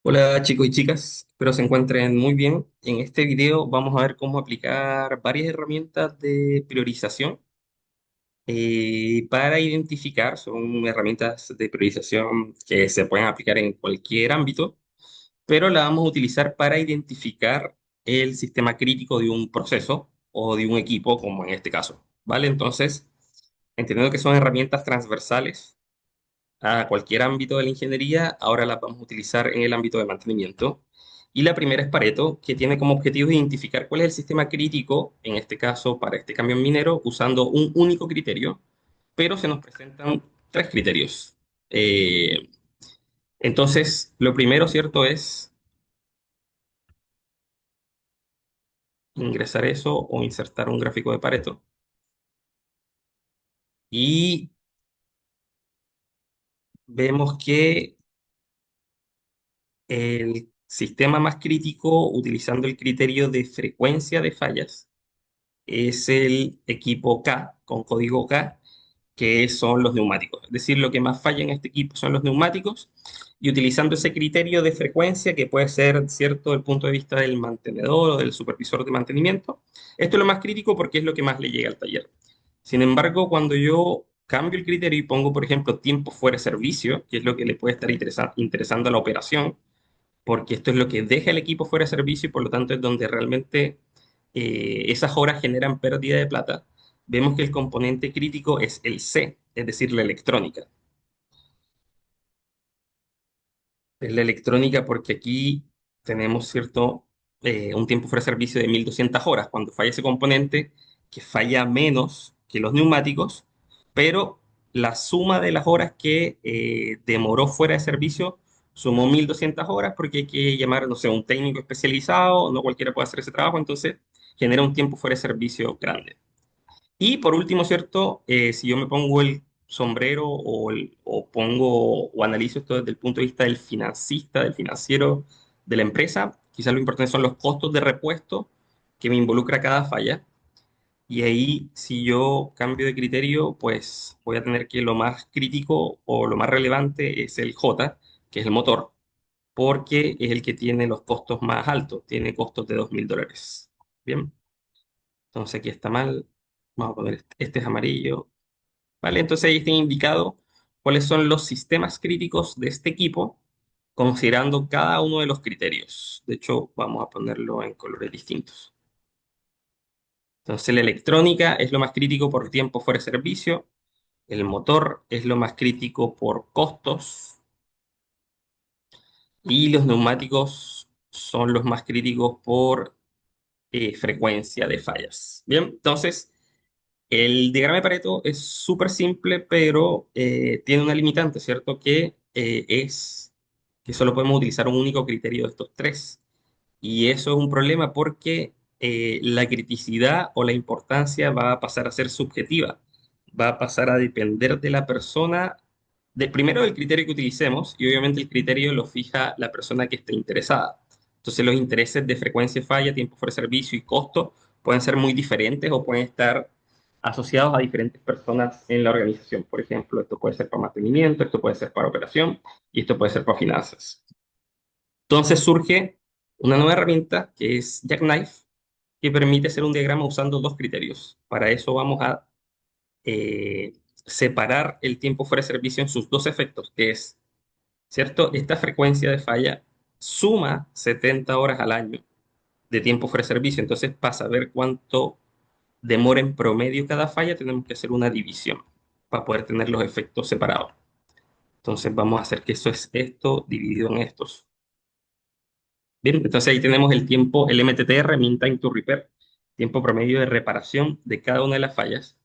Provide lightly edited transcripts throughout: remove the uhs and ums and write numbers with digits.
Hola chicos y chicas, espero se encuentren muy bien. En este video vamos a ver cómo aplicar varias herramientas de priorización para identificar, son herramientas de priorización que se pueden aplicar en cualquier ámbito, pero la vamos a utilizar para identificar el sistema crítico de un proceso o de un equipo, como en este caso, ¿vale? Entonces, entendiendo que son herramientas transversales a cualquier ámbito de la ingeniería, ahora las vamos a utilizar en el ámbito de mantenimiento. Y la primera es Pareto, que tiene como objetivo identificar cuál es el sistema crítico, en este caso para este camión minero, usando un único criterio, pero se nos presentan tres criterios. Eh, entonces, lo primero, ¿cierto?, es ingresar eso o insertar un gráfico de Pareto. Y vemos que el sistema más crítico, utilizando el criterio de frecuencia de fallas, es el equipo K, con código K, que son los neumáticos. Es decir, lo que más falla en este equipo son los neumáticos, y utilizando ese criterio de frecuencia, que puede ser cierto desde el punto de vista del mantenedor o del supervisor de mantenimiento, esto es lo más crítico porque es lo que más le llega al taller. Sin embargo, cuando yo cambio el criterio y pongo, por ejemplo, tiempo fuera de servicio, que es lo que le puede estar interesando a la operación, porque esto es lo que deja el equipo fuera de servicio y por lo tanto es donde realmente esas horas generan pérdida de plata. Vemos que el componente crítico es el C, es decir, la electrónica. Es la electrónica porque aquí tenemos un tiempo fuera de servicio de 1200 horas. Cuando falla ese componente, que falla menos que los neumáticos, pero la suma de las horas que demoró fuera de servicio sumó 1200 horas porque hay que llamar, no sé, un técnico especializado, no cualquiera puede hacer ese trabajo, entonces genera un tiempo fuera de servicio grande. Y por último, ¿cierto? Si yo me pongo el sombrero o pongo o analizo esto desde el punto de vista del financista, del financiero de la empresa, quizás lo importante son los costos de repuesto que me involucra cada falla. Y ahí, si yo cambio de criterio, pues voy a tener que lo más crítico o lo más relevante es el J, que es el motor, porque es el que tiene los costos más altos, tiene costos de $2000. Bien, entonces aquí está mal. Vamos a poner este es amarillo. ¿Vale? Entonces ahí está indicado cuáles son los sistemas críticos de este equipo, considerando cada uno de los criterios. De hecho, vamos a ponerlo en colores distintos. Entonces la electrónica es lo más crítico por tiempo fuera de servicio, el motor es lo más crítico por costos y los neumáticos son los más críticos por frecuencia de fallas. Bien, entonces el diagrama de Pareto es súper simple, pero tiene una limitante, ¿cierto? Que es que solo podemos utilizar un único criterio de estos tres. Y eso es un problema porque la criticidad o la importancia va a pasar a ser subjetiva. Va a pasar a depender de la persona, primero del criterio que utilicemos, y obviamente el criterio lo fija la persona que esté interesada. Entonces los intereses de frecuencia de falla, tiempo fuera de servicio y costo pueden ser muy diferentes o pueden estar asociados a diferentes personas en la organización. Por ejemplo, esto puede ser para mantenimiento, esto puede ser para operación y esto puede ser para finanzas. Entonces surge una nueva herramienta que es Jackknife, que permite hacer un diagrama usando dos criterios. Para eso vamos a eh, separar el tiempo fuera de servicio en sus dos efectos, que es, ¿cierto? Esta frecuencia de falla suma 70 horas al año de tiempo fuera de servicio. Entonces, para saber cuánto demora en promedio cada falla, tenemos que hacer una división para poder tener los efectos separados. Entonces, vamos a hacer que eso es esto dividido en estos. Bien, entonces ahí tenemos el tiempo, el MTTR, Mean Time to Repair, tiempo promedio de reparación de cada una de las fallas.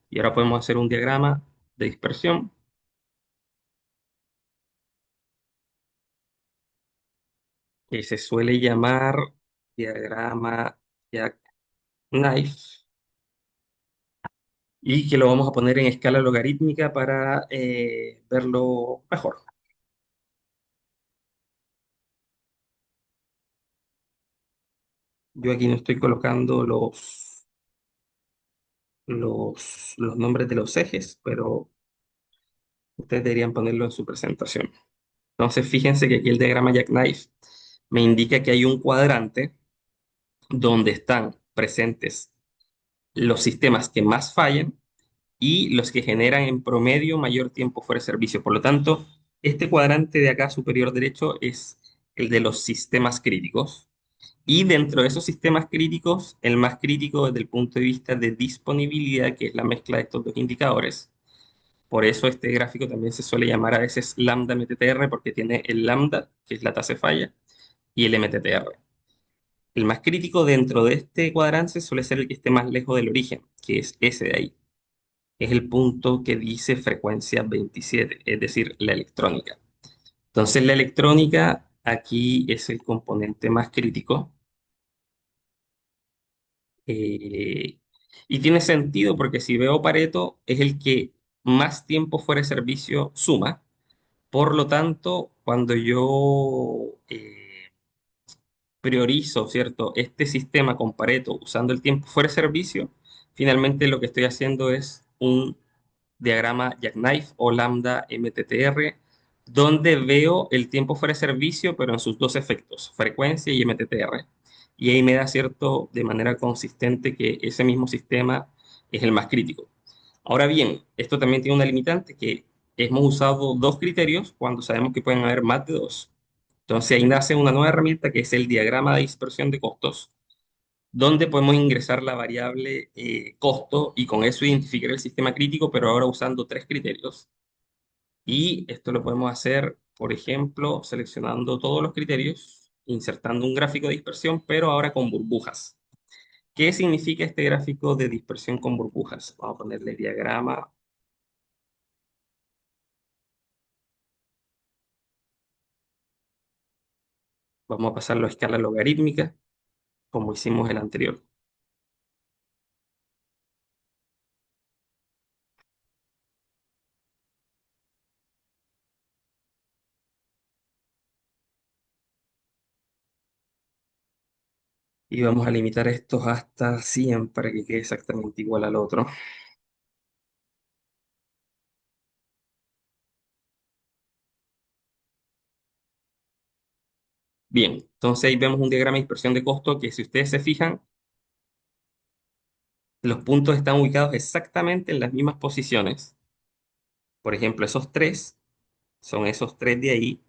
Y ahora podemos hacer un diagrama de dispersión que se suele llamar diagrama Jackknife y que lo vamos a poner en escala logarítmica para verlo mejor. Yo aquí no estoy colocando los nombres de los ejes, pero ustedes deberían ponerlo en su presentación. Entonces, fíjense que aquí el diagrama Jackknife me indica que hay un cuadrante donde están presentes los sistemas que más fallan y los que generan en promedio mayor tiempo fuera de servicio. Por lo tanto, este cuadrante de acá superior derecho es el de los sistemas críticos. Y dentro de esos sistemas críticos, el más crítico desde el punto de vista de disponibilidad, que es la mezcla de estos dos indicadores. Por eso este gráfico también se suele llamar a veces lambda MTTR, porque tiene el lambda, que es la tasa de falla, y el MTTR. El más crítico dentro de este cuadrante suele ser el que esté más lejos del origen, que es ese de ahí. Es el punto que dice frecuencia 27, es decir, la electrónica. Entonces, la electrónica aquí es el componente más crítico. eh, y tiene sentido porque si veo Pareto es el que más tiempo fuera de servicio suma. Por lo tanto, cuando yo priorizo, ¿cierto? Este sistema con Pareto usando el tiempo fuera de servicio, finalmente lo que estoy haciendo es un diagrama Jackknife o lambda MTTR, donde veo el tiempo fuera de servicio, pero en sus dos efectos, frecuencia y MTTR. Y ahí me da cierto, de manera consistente, que ese mismo sistema es el más crítico. Ahora bien, esto también tiene una limitante que hemos usado dos criterios cuando sabemos que pueden haber más de dos. Entonces ahí nace una nueva herramienta que es el diagrama de dispersión de costos, donde podemos ingresar la variable costo y con eso identificar el sistema crítico, pero ahora usando tres criterios. Y esto lo podemos hacer, por ejemplo, seleccionando todos los criterios, insertando un gráfico de dispersión, pero ahora con burbujas. ¿Qué significa este gráfico de dispersión con burbujas? Vamos a ponerle diagrama. Vamos a pasarlo a escala logarítmica, como hicimos el anterior. Y vamos a limitar estos hasta 100 para que quede exactamente igual al otro. Bien, entonces ahí vemos un diagrama de dispersión de costo que si ustedes se fijan, los puntos están ubicados exactamente en las mismas posiciones. Por ejemplo, esos tres son esos tres de ahí.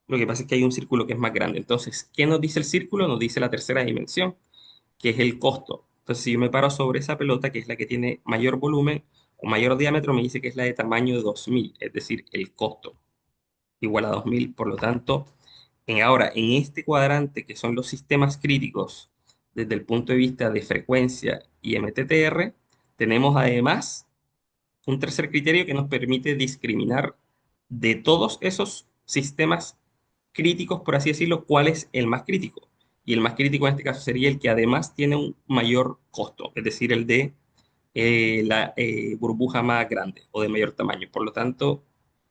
Lo que pasa es que hay un círculo que es más grande. Entonces, ¿qué nos dice el círculo? Nos dice la tercera dimensión, que es el costo. Entonces, si yo me paro sobre esa pelota, que es la que tiene mayor volumen o mayor diámetro, me dice que es la de tamaño de 2000, es decir, el costo igual a 2000. Por lo tanto, ahora, en este cuadrante, que son los sistemas críticos desde el punto de vista de frecuencia y MTTR, tenemos además un tercer criterio que nos permite discriminar de todos esos sistemas críticos, por así decirlo, cuál es el más crítico. Y el más crítico en este caso sería el que además tiene un mayor costo, es decir, el de la burbuja más grande o de mayor tamaño. Por lo tanto,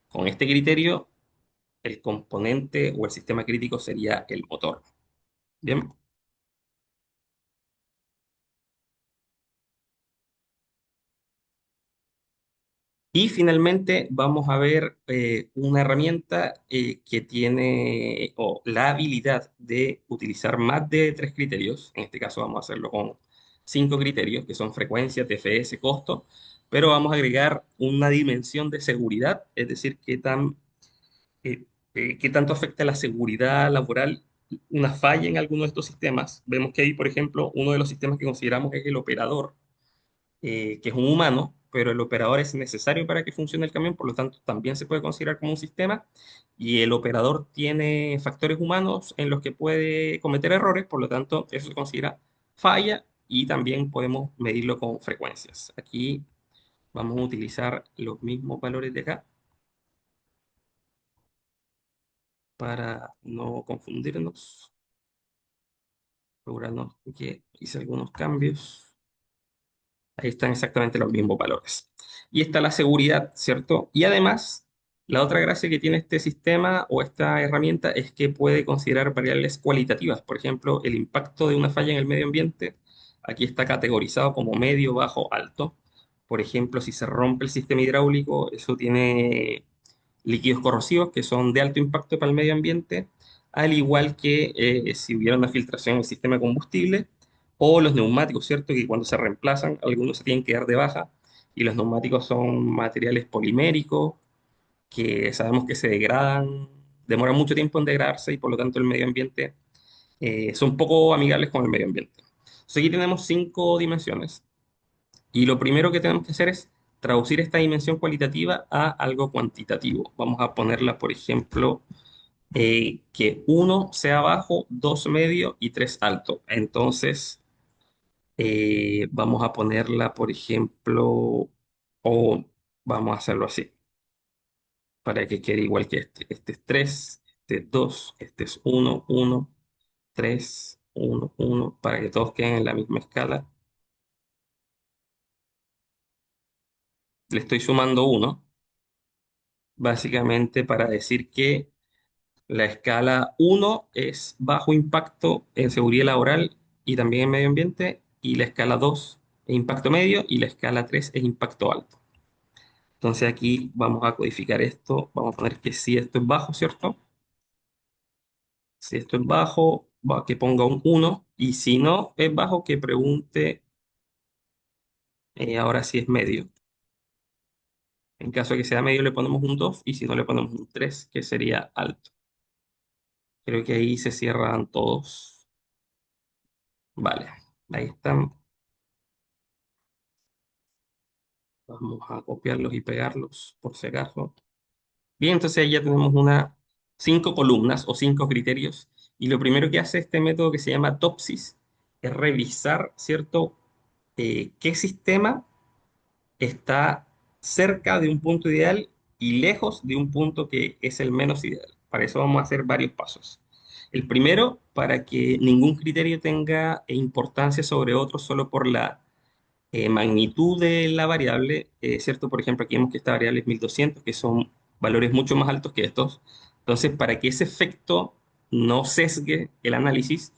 con este criterio, el componente o el sistema crítico sería el motor. Bien. Y finalmente vamos a ver una herramienta que tiene o la habilidad de utilizar más de tres criterios. En este caso vamos a hacerlo con cinco criterios, que son frecuencia, TFS, costo, pero vamos a agregar una dimensión de seguridad, es decir, eh, qué tanto afecta la seguridad laboral una falla en alguno de estos sistemas. Vemos que ahí, por ejemplo, uno de los sistemas que consideramos es el operador, que es un humano, pero el operador es necesario para que funcione el camión, por lo tanto también se puede considerar como un sistema, y el operador tiene factores humanos en los que puede cometer errores, por lo tanto eso se considera falla y también podemos medirlo con frecuencias. Aquí vamos a utilizar los mismos valores de acá para no confundirnos, asegurarnos que hice algunos cambios. Ahí están exactamente los mismos valores. Y está la seguridad, ¿cierto? Y además, la otra gracia que tiene este sistema o esta herramienta es que puede considerar variables cualitativas. Por ejemplo, el impacto de una falla en el medio ambiente, aquí está categorizado como medio, bajo, alto. Por ejemplo, si se rompe el sistema hidráulico, eso tiene líquidos corrosivos que son de alto impacto para el medio ambiente, al igual que si hubiera una filtración en el sistema de combustible, o los neumáticos, ¿cierto? Que cuando se reemplazan, algunos se tienen que dar de baja, y los neumáticos son materiales poliméricos que sabemos que se degradan, demoran mucho tiempo en degradarse y por lo tanto el medio ambiente son poco amigables con el medio ambiente. Entonces aquí tenemos 5 dimensiones y lo primero que tenemos que hacer es traducir esta dimensión cualitativa a algo cuantitativo. Vamos a ponerla, por ejemplo, que uno sea bajo, 2 medio y 3 alto. Entonces, vamos a ponerla, por ejemplo, o vamos a hacerlo así, para que quede igual que este. Este es 3, este es 2, este es 1, 1, 3, 1, 1, para que todos queden en la misma escala. Le estoy sumando 1, básicamente para decir que la escala 1 es bajo impacto en seguridad laboral y también en medio ambiente, y la escala 2 es impacto medio y la escala 3 es impacto alto. Entonces aquí vamos a codificar esto, vamos a poner que si esto es bajo, ¿cierto? Si esto es bajo, que ponga un 1, y si no es bajo, que pregunte ahora si es medio. En caso de que sea medio le ponemos un 2 y si no le ponemos un 3 que sería alto. Creo que ahí se cierran todos. Vale, ahí están. Vamos a copiarlos y pegarlos por si acaso. Bien, entonces ahí ya tenemos 5 columnas o 5 criterios. Y lo primero que hace este método que se llama Topsis es revisar, ¿cierto? ¿Qué sistema está cerca de un punto ideal y lejos de un punto que es el menos ideal? Para eso vamos a hacer varios pasos. El primero, para que ningún criterio tenga importancia sobre otro solo por la magnitud de la variable, ¿cierto? Por ejemplo, aquí vemos que esta variable es 1200, que son valores mucho más altos que estos. Entonces, para que ese efecto no sesgue el análisis,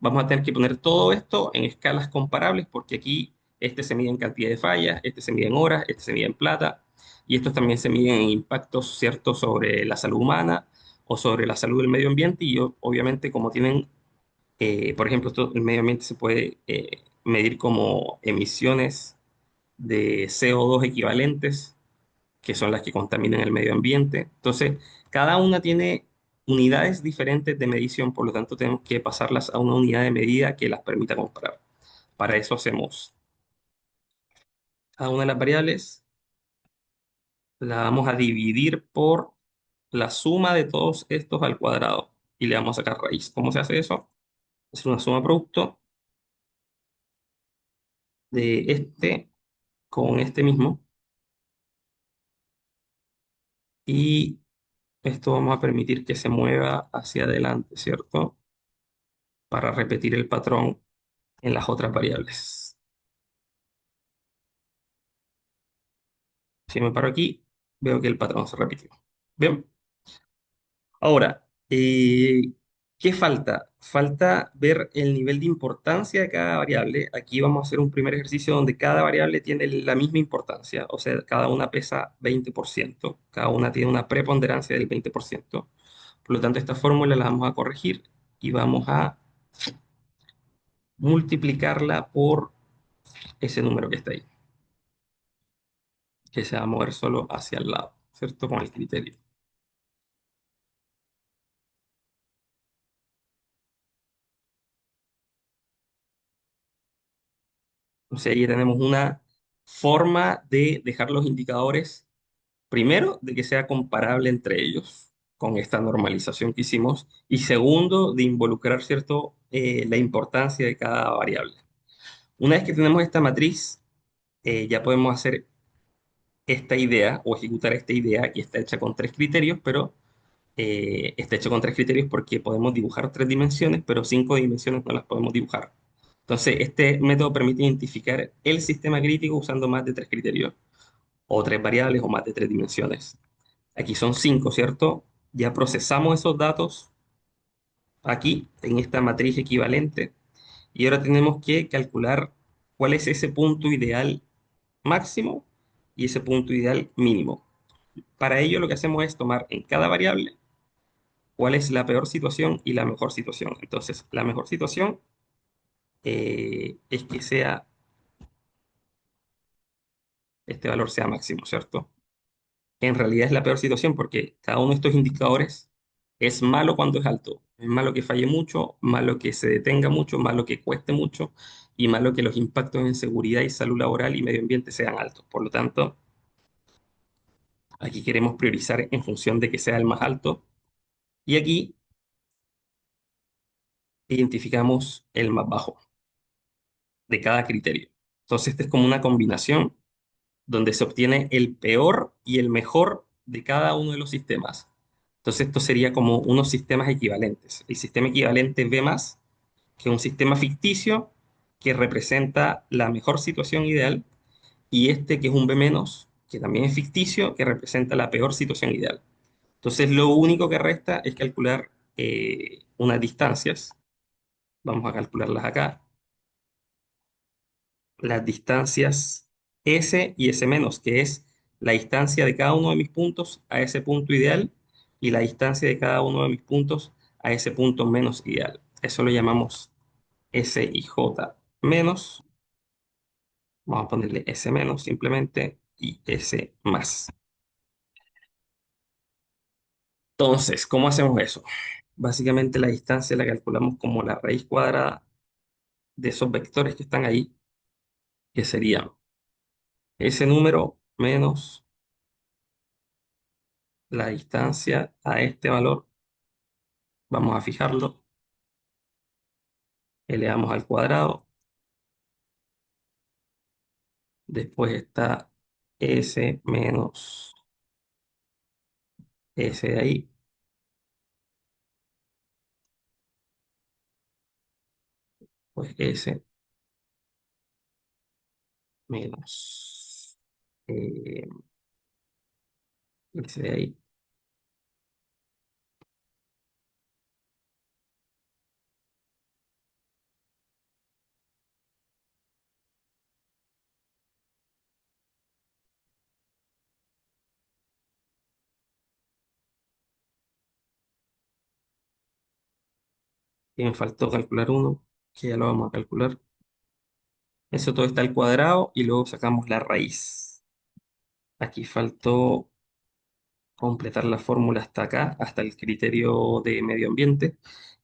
vamos a tener que poner todo esto en escalas comparables, porque aquí este se mide en cantidad de fallas, este se mide en horas, este se mide en plata, y estos también se miden en impactos, ¿cierto?, sobre la salud humana o sobre la salud del medio ambiente, y obviamente como tienen por ejemplo, el medio ambiente se puede medir como emisiones de CO2 equivalentes, que son las que contaminan el medio ambiente. Entonces, cada una tiene unidades diferentes de medición, por lo tanto tenemos que pasarlas a una unidad de medida que las permita comparar. Para eso hacemos cada una de las variables, la vamos a dividir por la suma de todos estos al cuadrado y le vamos a sacar raíz. ¿Cómo se hace eso? Es una suma producto de este con este mismo, y esto vamos a permitir que se mueva hacia adelante, ¿cierto? Para repetir el patrón en las otras variables. Si me paro aquí, veo que el patrón se repitió. Bien, ahora, ¿qué falta? Falta ver el nivel de importancia de cada variable. Aquí vamos a hacer un primer ejercicio donde cada variable tiene la misma importancia, o sea, cada una pesa 20%, cada una tiene una preponderancia del 20%. Por lo tanto, esta fórmula la vamos a corregir y vamos a multiplicarla por ese número que está ahí, que se va a mover solo hacia el lado, ¿cierto? Con el criterio. Entonces ahí tenemos una forma de dejar los indicadores, primero, de que sea comparable entre ellos con esta normalización que hicimos, y segundo, de involucrar, ¿cierto?, la importancia de cada variable. Una vez que tenemos esta matriz, ya podemos hacer esta idea o ejecutar esta idea que está hecha con 3 criterios, pero está hecho con 3 criterios porque podemos dibujar 3 dimensiones, pero 5 dimensiones no las podemos dibujar. Entonces, este método permite identificar el sistema crítico usando más de 3 criterios, o 3 variables, o más de 3 dimensiones. Aquí son 5, ¿cierto? Ya procesamos esos datos aquí, en esta matriz equivalente, y ahora tenemos que calcular cuál es ese punto ideal máximo y ese punto ideal mínimo. Para ello lo que hacemos es tomar en cada variable cuál es la peor situación y la mejor situación. Entonces, la mejor situación es que sea, este valor sea máximo, ¿cierto? En realidad es la peor situación porque cada uno de estos indicadores es malo cuando es alto. Es malo que falle mucho, malo que se detenga mucho, malo que cueste mucho y malo que los impactos en seguridad y salud laboral y medio ambiente sean altos. Por lo tanto, aquí queremos priorizar en función de que sea el más alto y aquí identificamos el más bajo de cada criterio. Entonces, esta es como una combinación donde se obtiene el peor y el mejor de cada uno de los sistemas. Entonces, esto sería como unos sistemas equivalentes. El sistema equivalente B+, que es un sistema ficticio que representa la mejor situación ideal, y este que es un B-, que también es ficticio, que representa la peor situación ideal. Entonces, lo único que resta es calcular unas distancias. Vamos a calcularlas acá. Las distancias S y S-, que es la distancia de cada uno de mis puntos a ese punto ideal y la distancia de cada uno de mis puntos a ese punto menos ideal. Eso lo llamamos S y J menos. Vamos a ponerle S menos simplemente y S más. Entonces, ¿cómo hacemos eso? Básicamente la distancia la calculamos como la raíz cuadrada de esos vectores que están ahí, que serían ese número menos la distancia a este valor. Vamos a fijarlo, elevamos al cuadrado, después está S menos S de ahí, pues S menos eh, S de ahí. Y me faltó calcular uno, que ya lo vamos a calcular. Eso todo está al cuadrado y luego sacamos la raíz. Aquí faltó completar la fórmula hasta acá, hasta el criterio de medio ambiente.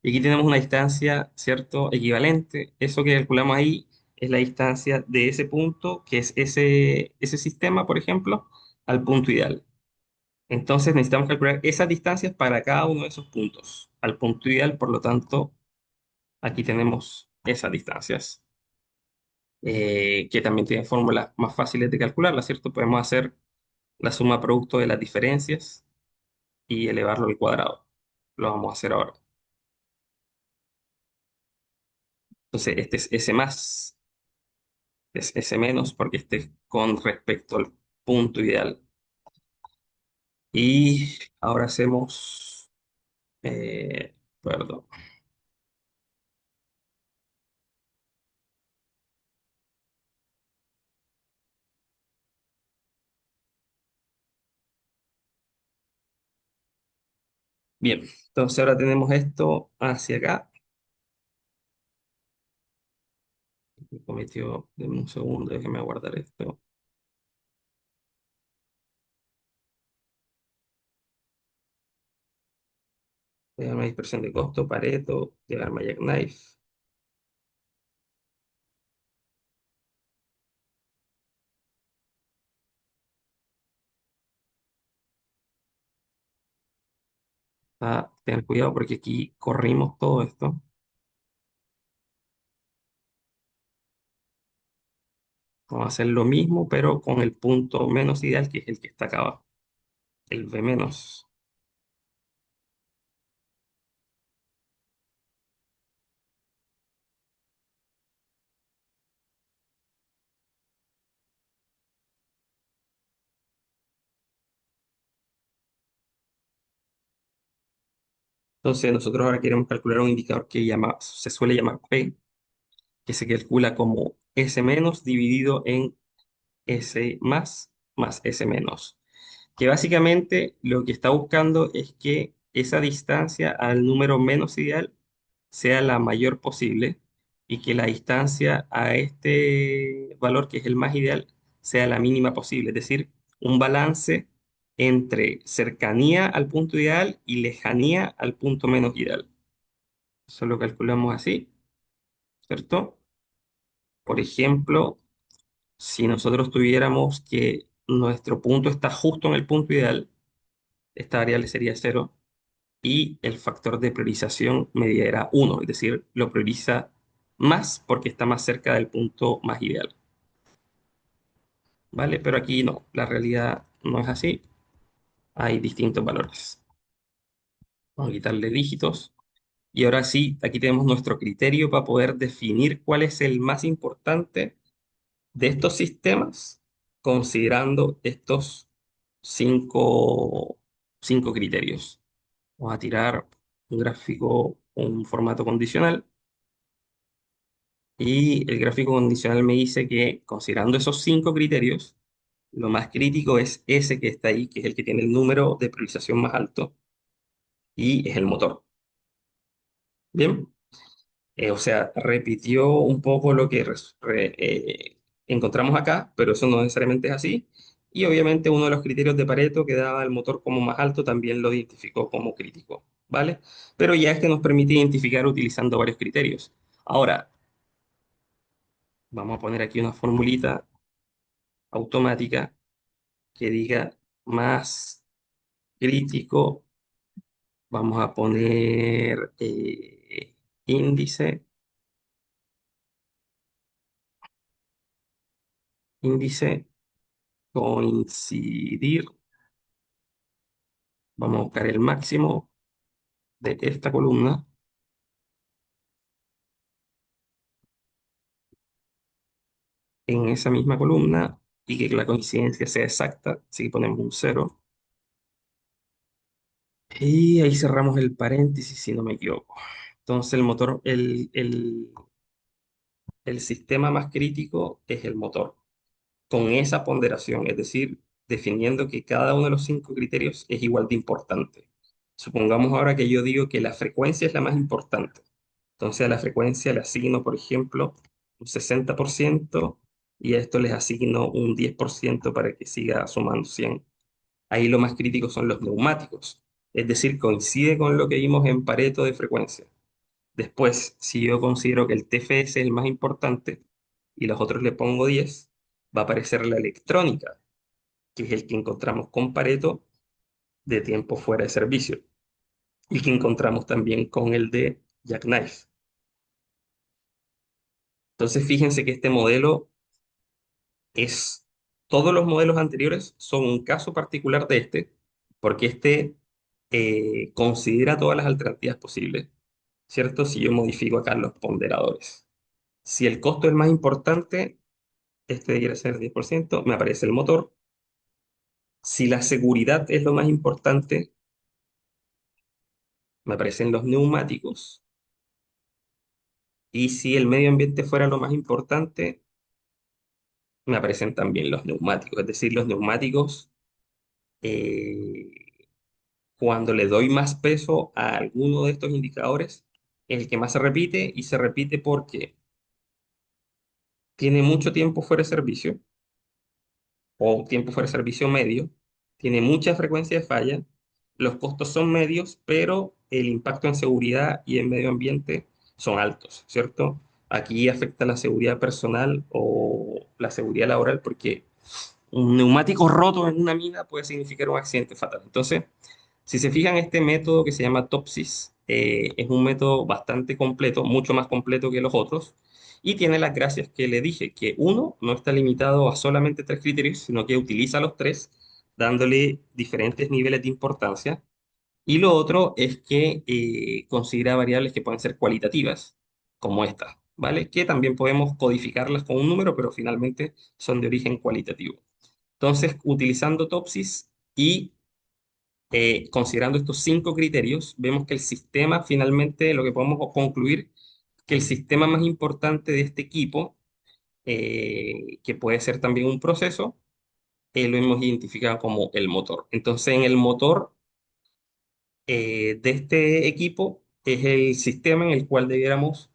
Y aquí tenemos una distancia, ¿cierto? Equivalente. Eso que calculamos ahí es la distancia de ese punto, que es ese sistema, por ejemplo, al punto ideal. Entonces necesitamos calcular esas distancias para cada uno de esos puntos. Al punto ideal, por lo tanto, aquí tenemos esas distancias, que también tienen fórmulas más fáciles de calcularlas, ¿cierto? Podemos hacer la suma producto de las diferencias y elevarlo al cuadrado. Lo vamos a hacer ahora. Entonces, este es S más, es S menos, porque este es con respecto al punto ideal. Y ahora hacemos, perdón. Bien, entonces ahora tenemos esto hacia acá. Me cometió, denme un segundo, déjeme guardar esto. Diagrama de dispersión de costo, Pareto, diagrama Jackknife. Tener cuidado porque aquí corrimos todo esto. Vamos a hacer lo mismo, pero con el punto menos ideal, que es el que está acá abajo, el V menos. Entonces, nosotros ahora queremos calcular un indicador que se suele llamar P, que se calcula como S menos dividido en S más S menos. que básicamente lo que está buscando es que esa distancia al número menos ideal sea la mayor posible y que la distancia a este valor, que es el más ideal, sea la mínima posible. Es decir, un balance entre cercanía al punto ideal y lejanía al punto menos ideal. Eso lo calculamos así, ¿cierto? Por ejemplo, si nosotros tuviéramos que nuestro punto está justo en el punto ideal, esta variable sería cero y el factor de priorización mediará uno, es decir, lo prioriza más porque está más cerca del punto más ideal, ¿vale? Pero aquí no, la realidad no es así, hay distintos valores. Vamos a quitarle dígitos. Y ahora sí, aquí tenemos nuestro criterio para poder definir cuál es el más importante de estos sistemas, considerando estos cinco, cinco criterios. Vamos a tirar un gráfico, un formato condicional. Y el gráfico condicional me dice que, considerando esos cinco criterios, lo más crítico es ese que está ahí, que es el que tiene el número de priorización más alto, y es el motor. Bien. O sea, repitió un poco lo que encontramos acá, pero eso no necesariamente es así. Y obviamente uno de los criterios de Pareto que daba el motor como más alto también lo identificó como crítico, ¿vale? Pero ya este nos permite identificar utilizando varios criterios. Ahora, vamos a poner aquí una formulita automática que diga más crítico. Vamos a poner índice, índice coincidir. Vamos a buscar el máximo de esta columna en esa misma columna y que la coincidencia sea exacta. Así que ponemos un cero. Y ahí cerramos el paréntesis si no me equivoco. Entonces el motor, el sistema más crítico es el motor, con esa ponderación, es decir, definiendo que cada uno de los cinco criterios es igual de importante. Supongamos ahora que yo digo que la frecuencia es la más importante. Entonces a la frecuencia le asigno, por ejemplo, un 60% y a esto les asigno un 10% para que siga sumando 100. Ahí lo más crítico son los neumáticos, es decir, coincide con lo que vimos en Pareto de frecuencia. Después, si yo considero que el TFS es el más importante y los otros le pongo 10, va a aparecer la electrónica, que es el que encontramos con Pareto de tiempo fuera de servicio y que encontramos también con el de Jackknife. Entonces, fíjense que este modelo es, todos los modelos anteriores son un caso particular de este, porque este considera todas las alternativas posibles, ¿cierto? Si yo modifico acá los ponderadores. Si el costo es más importante, este debería ser 10%, me aparece el motor. Si la seguridad es lo más importante, me aparecen los neumáticos. Y si el medio ambiente fuera lo más importante, me aparecen también los neumáticos. Es decir, los neumáticos, eh, cuando le doy más peso a alguno de estos indicadores, es el que más se repite y se repite porque tiene mucho tiempo fuera de servicio o tiempo fuera de servicio medio, tiene mucha frecuencia de falla, los costos son medios, pero el impacto en seguridad y en medio ambiente son altos, ¿cierto? Aquí afecta la seguridad personal o la seguridad laboral porque un neumático roto en una mina puede significar un accidente fatal. Entonces, si se fijan, este método que se llama TOPSIS es un método bastante completo, mucho más completo que los otros, y tiene las gracias que le dije, que uno no está limitado a solamente tres criterios, sino que utiliza los tres, dándole diferentes niveles de importancia. Y lo otro es que considera variables que pueden ser cualitativas, como esta, ¿vale? Que también podemos codificarlas con un número, pero finalmente son de origen cualitativo. Entonces, utilizando TOPSIS y considerando estos cinco criterios, vemos que el sistema, finalmente, lo que podemos concluir, que el sistema más importante de este equipo, que puede ser también un proceso, lo hemos identificado como el motor. Entonces, en el motor de este equipo es el sistema en el cual debiéramos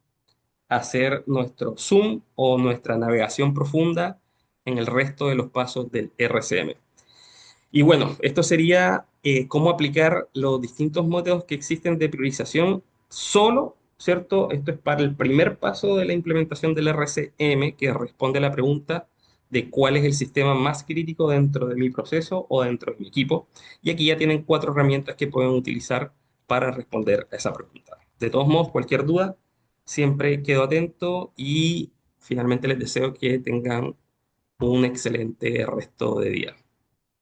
hacer nuestro zoom o nuestra navegación profunda en el resto de los pasos del RCM. Y bueno, esto sería cómo aplicar los distintos métodos que existen de priorización solo, ¿cierto? Esto es para el primer paso de la implementación del RCM, que responde a la pregunta de cuál es el sistema más crítico dentro de mi proceso o dentro de mi equipo. Y aquí ya tienen cuatro herramientas que pueden utilizar para responder a esa pregunta. De todos modos, cualquier duda, siempre quedo atento y finalmente les deseo que tengan un excelente resto de día.